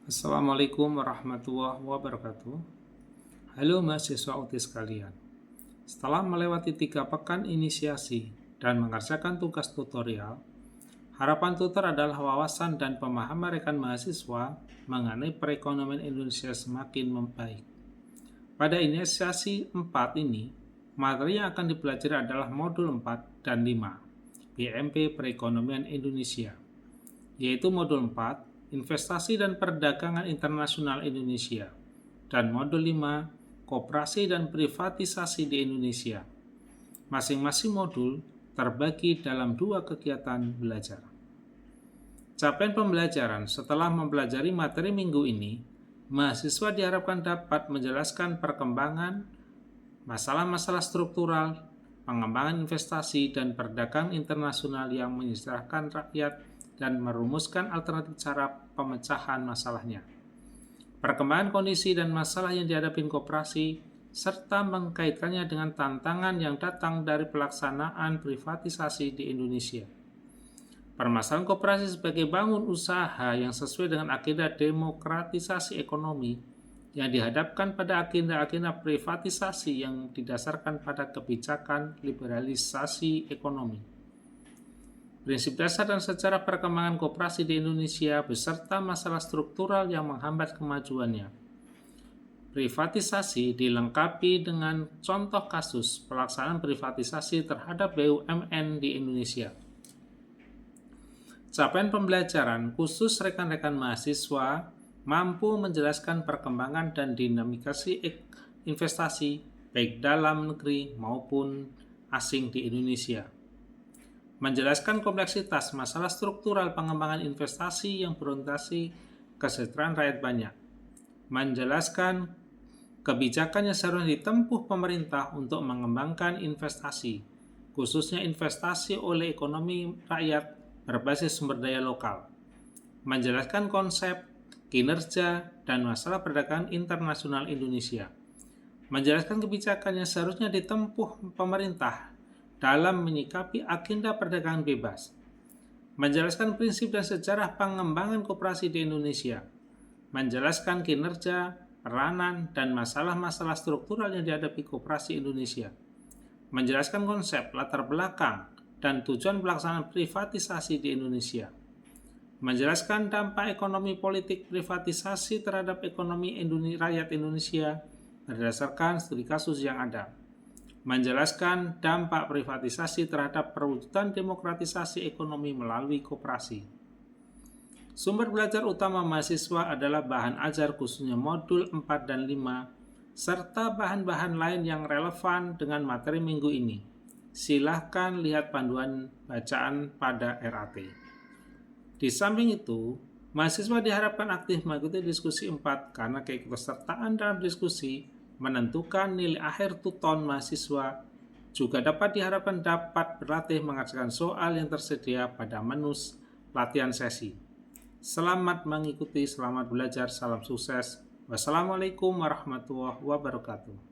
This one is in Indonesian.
Assalamualaikum warahmatullahi wabarakatuh. Halo mahasiswa UT sekalian. Setelah melewati 3 pekan inisiasi dan mengerjakan tugas tutorial, harapan tutor adalah wawasan dan pemahaman rekan mahasiswa mengenai perekonomian Indonesia semakin membaik. Pada inisiasi 4 ini, materi yang akan dipelajari adalah modul 4 dan 5, BMP Perekonomian Indonesia, yaitu modul 4, Investasi dan Perdagangan Internasional Indonesia, dan modul 5, Koperasi dan Privatisasi di Indonesia. Masing-masing modul terbagi dalam 2 kegiatan belajar. Capaian pembelajaran setelah mempelajari materi minggu ini, mahasiswa diharapkan dapat menjelaskan perkembangan, masalah-masalah struktural, pengembangan investasi dan perdagangan internasional yang menyejahterakan rakyat dan merumuskan alternatif cara pemecahan masalahnya. Perkembangan kondisi dan masalah yang dihadapi koperasi, serta mengkaitkannya dengan tantangan yang datang dari pelaksanaan privatisasi di Indonesia. Permasalahan koperasi sebagai bangun usaha yang sesuai dengan agenda demokratisasi ekonomi yang dihadapkan pada agenda-agenda privatisasi yang didasarkan pada kebijakan liberalisasi ekonomi. Prinsip dasar dan sejarah perkembangan koperasi di Indonesia beserta masalah struktural yang menghambat kemajuannya. Privatisasi dilengkapi dengan contoh kasus pelaksanaan privatisasi terhadap BUMN di Indonesia. Capaian pembelajaran khusus rekan-rekan mahasiswa mampu menjelaskan perkembangan dan dinamikasi investasi baik dalam negeri maupun asing di Indonesia. Menjelaskan kompleksitas masalah struktural pengembangan investasi yang berorientasi kesejahteraan rakyat banyak. Menjelaskan kebijakan yang seharusnya ditempuh pemerintah untuk mengembangkan investasi, khususnya investasi oleh ekonomi rakyat berbasis sumber daya lokal. Menjelaskan konsep, kinerja, dan masalah perdagangan internasional Indonesia. Menjelaskan kebijakan yang seharusnya ditempuh pemerintah dalam menyikapi agenda perdagangan bebas, menjelaskan prinsip dan sejarah pengembangan koperasi di Indonesia, menjelaskan kinerja, peranan, dan masalah-masalah struktural yang dihadapi koperasi Indonesia, menjelaskan konsep, latar belakang, dan tujuan pelaksanaan privatisasi di Indonesia, menjelaskan dampak ekonomi politik privatisasi terhadap ekonomi rakyat Indonesia berdasarkan studi kasus yang ada, menjelaskan dampak privatisasi terhadap perwujudan demokratisasi ekonomi melalui koperasi. Sumber belajar utama mahasiswa adalah bahan ajar khususnya modul 4 dan 5, serta bahan-bahan lain yang relevan dengan materi minggu ini. Silahkan lihat panduan bacaan pada RAT. Di samping itu, mahasiswa diharapkan aktif mengikuti diskusi 4 karena keikutsertaan dalam diskusi menentukan nilai akhir tuton mahasiswa. Juga dapat diharapkan dapat berlatih mengerjakan soal yang tersedia pada menu latihan sesi. Selamat mengikuti, selamat belajar, salam sukses. Wassalamualaikum warahmatullahi wabarakatuh.